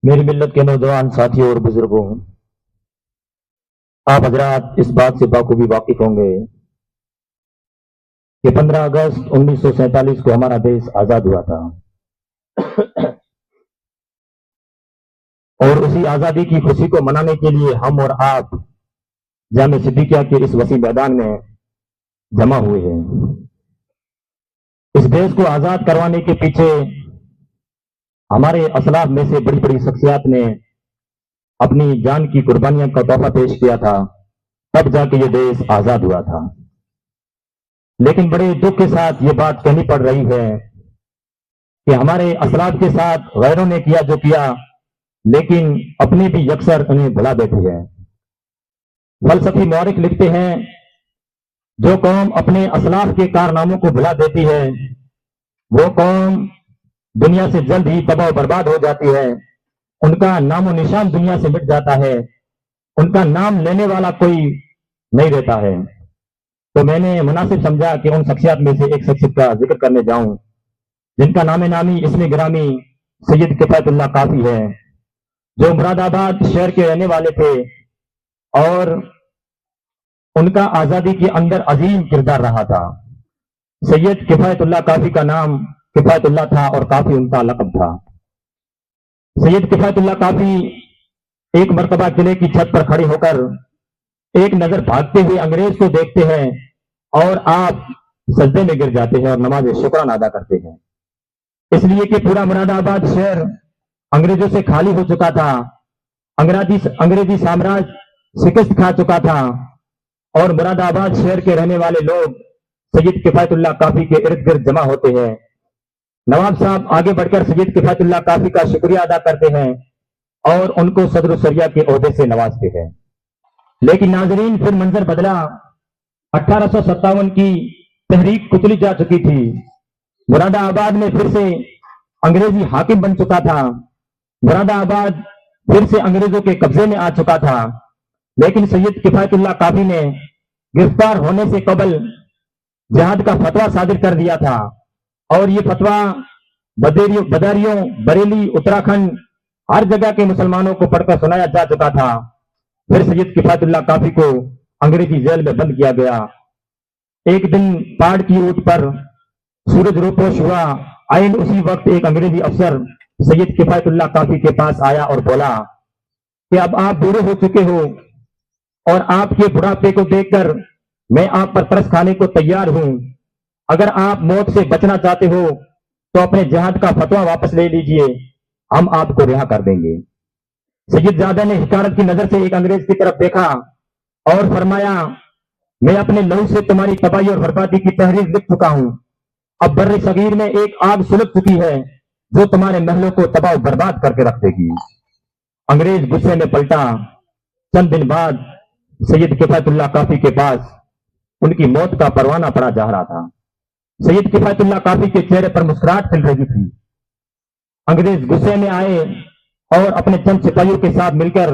میری ملت کے نوجوان ساتھیوں اور بزرگوں، آپ حضرات اس بات سے بخوبی واقف ہوں گے کہ 15 اگست 1947 کو ہمارا دیش آزاد ہوا تھا اور اسی آزادی کی خوشی کو منانے کے لیے ہم اور آپ جامع صدیقیہ کے اس وسیع میدان میں جمع ہوئے ہیں۔ اس دیش کو آزاد کروانے کے پیچھے ہمارے اسلاف میں سے بڑی بڑی شخصیات نے اپنی جان کی قربانیاں کا تحفہ پیش کیا تھا، تب جا کے یہ دیش آزاد ہوا تھا۔ لیکن بڑے دکھ کے ساتھ یہ بات کہنی پڑ رہی ہے کہ ہمارے اسلاف کے ساتھ غیروں نے کیا جو کیا، لیکن اپنے بھی یکسر انہیں بھلا بیٹھی ہے۔ فلسفی مورخ لکھتے ہیں جو قوم اپنے اسلاف کے کارناموں کو بھلا دیتی ہے وہ قوم دنیا سے جلد ہی تباہ و برباد ہو جاتی ہے، ان کا نام و نشان دنیا سے مٹ جاتا ہے، ان کا نام لینے والا کوئی نہیں رہتا ہے۔ تو میں نے مناسب سمجھا کہ ان شخصیات میں سے ایک شخصیت کا ذکر کرنے جاؤں جن کا نام نامی اسم گرامی سید کفایت اللہ کافی ہے، جو مراد آباد شہر کے رہنے والے تھے اور ان کا آزادی کے اندر عظیم کردار رہا تھا۔ سید کفایت اللہ کافی کا نام کفایت اللہ تھا اور کافی ان کا لقب تھا۔ سید کفایت اللہ کافی ایک مرتبہ قلعے کی چھت پر کھڑے ہو کر ایک نظر بھاگتے ہوئے انگریز کو دیکھتے ہیں اور آپ سجدے میں گر جاتے ہیں اور نماز شکرانہ ادا کرتے ہیں، اس لیے کہ پورا مراد آباد شہر انگریزوں سے خالی ہو چکا تھا، انگریزی سامراج شکست کھا چکا تھا اور مراد آباد شہر کے رہنے والے لوگ سید کفایت اللہ کافی کے ارد گرد جمع ہوتے ہیں۔ نواب صاحب آگے بڑھ کر سید کفایت اللہ کافی کا شکریہ ادا کرتے ہیں اور ان کو صدر الشریعہ کے عہدے سے نوازتے ہیں۔ لیکن ناظرین پھر منظر بدلا۔ 1857 کی تحریک کچلی جا چکی تھی، مراد آباد میں پھر سے انگریزی حاکم بن چکا تھا، مراد آباد پھر سے انگریزوں کے قبضے میں آ چکا تھا، لیکن سید کفایت اللہ کافی نے گرفتار ہونے سے قبل جہاد کا فتویٰ صادر کر دیا تھا اور یہ فتویٰ بداریوں بریلی اتراکھنڈ ہر جگہ کے مسلمانوں کو پڑھ کر سنایا جا چکا تھا۔ پھر سید کفایت اللہ کافی کو انگریزی جیل میں بند کیا گیا۔ ایک دن پہاڑ کی اونٹ پر سورج روپوش ہوا، عین اسی وقت ایک انگریزی افسر سید کفایت اللہ کافی کے پاس آیا اور بولا کہ اب آپ بوڑھے ہو چکے ہو اور آپ کے بڑھاپے کو دیکھ کر میں آپ پر ترس کھانے کو تیار ہوں، اگر آپ موت سے بچنا چاہتے ہو تو اپنے جہاد کا فتویٰ واپس لے لیجئے، ہم آپ کو رہا کر دیں گے۔ سید زادہ نے حقارت کی نظر سے ایک انگریز کی طرف دیکھا اور فرمایا میں اپنے لہو سے تمہاری تباہی اور بربادی کی تحریر لکھ چکا ہوں، اب بر صغیر میں ایک آگ سلگ چکی ہے جو تمہارے محلوں کو تباہ و برباد کر کے رکھ دے گی۔ انگریز غصے میں پلٹا۔ چند دن بعد سید کفایت اللہ کافی کے پاس ان کی موت کا پروانہ پڑا جا رہا تھا۔ سید کفایت اللہ کافی کے چہرے پر مسکراہٹ کھل رہی تھی۔ انگریز غصے میں آئے اور اپنے چند سپاہیوں کے ساتھ مل کر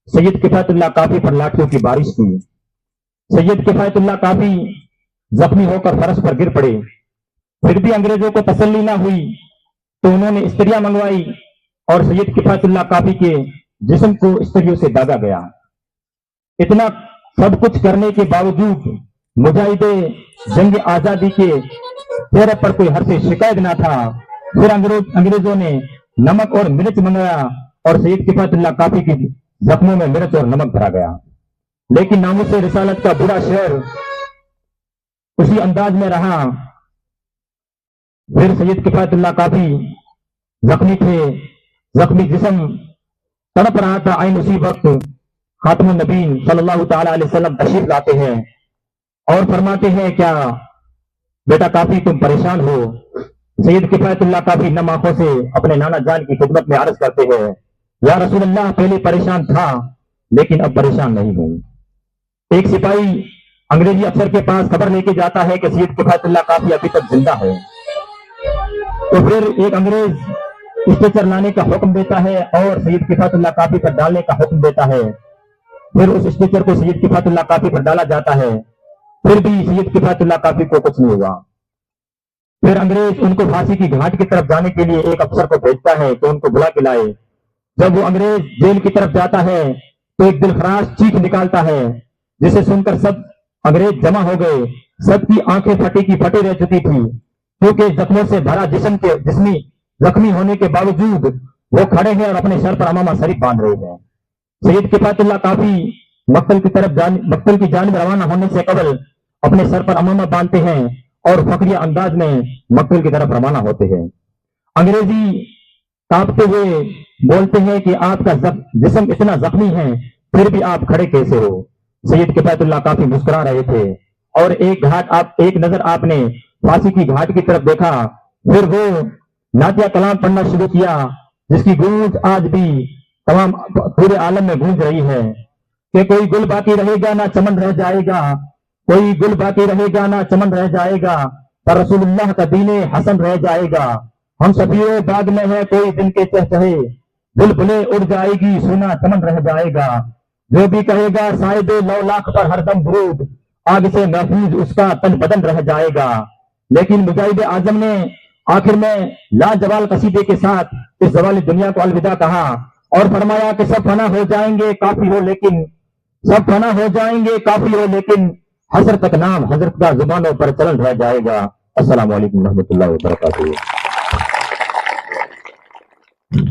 سید کفایت اللہ کافی پر لاٹھیوں کی بارش کی۔ سید کفایت اللہ کافی زخمی ہو کر فرش پر گر پڑے، پھر بھی انگریزوں کو تسلی نہ ہوئی تو انہوں نے استریاں منگوائی اور سید کفایت اللہ کافی کے جسم کو استریوں سے داغا گیا۔ اتنا سب کچھ کرنے کے باوجود مجاہدے جنگ آزادی کے چہرے پر کوئی حرف شکایت نہ تھا۔ پھر انگریزوں نے نمک اور مرچ منگایا اور سید کفایت اللہ کافی کے زخموں میں مرچ اور نمک بھرا گیا، لیکن ناموس رسالت کا برا شعر اسی انداز میں رہا۔ پھر سید کفایت اللہ کافی زخمی تھے، زخمی جسم تڑپ رہا تھا، عین اسی وقت خاتم النبیین صلی اللہ تعالی علیہ وسلم تشریف لاتے ہیں اور فرماتے ہیں کیا بیٹا کافی تم پریشان ہو؟ سید کفایت اللہ کافی نم آنکھوں سے اپنے نانا جان کی خدمت میں عرض کرتے ہیں یا رسول اللہ پہلے پریشان تھا لیکن اب پریشان نہیں ہوں۔ ایک سپاہی انگریزی افسر کے پاس خبر لے کے جاتا ہے کہ سید کفایت اللہ کافی ابھی تک زندہ ہے، تو پھر ایک انگریز اسٹریچر لانے کا حکم دیتا ہے اور سید کفایت اللہ کافی پر ڈالنے کا حکم دیتا ہے۔ پھر اس اسٹریچر کو سید کفایت اللہ کافی پر ڈالا جاتا ہے، پھر بھی سید کفایت اللہ کافی کو کچھ نہیں ہوا۔ پھر انگریز ان کو پھانسی کی گھاٹ کی طرف جانے کے لیے ایک افسر کو بھیجتا ہے کہ ان کو بلا کے لائے، جب وہ انگریز جیل کی طرف جاتا ہے تو ایک دلخراش چیخ نکالتا ہے، جسے سن کر سب انگریز جمع ہو گئے. سب کی آنکھیں پھٹی کی پھٹی رہ چکی تھی، کیونکہ زخموں سے بھرا جسمی زخمی ہونے کے باوجود وہ کھڑے ہیں اور اپنے سر پر امامہ شریف باندھ رہے ہیں. سید کفایت اللہ کافی مقتل کی جانب روانہ ہونے سے قبل اپنے سر پر امامہ باندھتے ہیں اور فخریہ انداز میں مقتل کی طرف روانہ ہوتے ہیں. انگریزی کانپتے ہوئے بولتے ہیں کہ آپ کا جسم اتنا زخمی ہے پھر بھی آپ کھڑے کیسے ہو؟ سید کفایت اللہ کافی مسکرا رہے تھے اور ایک نظر آپ نے پھانسی کی گھاٹ کی طرف دیکھا. پھر وہ نعتیہ کلام پڑھنا شروع کیا، جس کی گونج آج بھی تمام پورے عالم میں گونج رہی ہے کہ کوئی گل باقی رہے گا نہ چمن رہ جائے گا، کوئی گل باقی رہے گا نہ چمن رہ جائے گا، پر رسول اللہ کا دین حسن رہ جائے گا. ہم سفیر باغ میں ہے کوئی دن کے چہچہے، بلبلیں اڑ جائے گی سونا چمن رہ جائے گا. جو بھی کہے گا صاحب لو لاکھ پر ہر دم درود، آگ سے محفوظ اس کا تن بدن رہ جائے گا. لیکن مجاہد اعظم نے آخر میں لاجوال قصیدے کے ساتھ اس زوالی دنیا کو الوداع کہا اور فرمایا کہ سب فنا ہو جائیں گے کافی ہو لیکن سب فنا ہو جائیں گے کافی ہو لیکن حضرت تک نام حضرت کا زبانوں پر چلن رہ جائے گا. السلام علیکم ورحمۃ اللہ وبرکاتہ.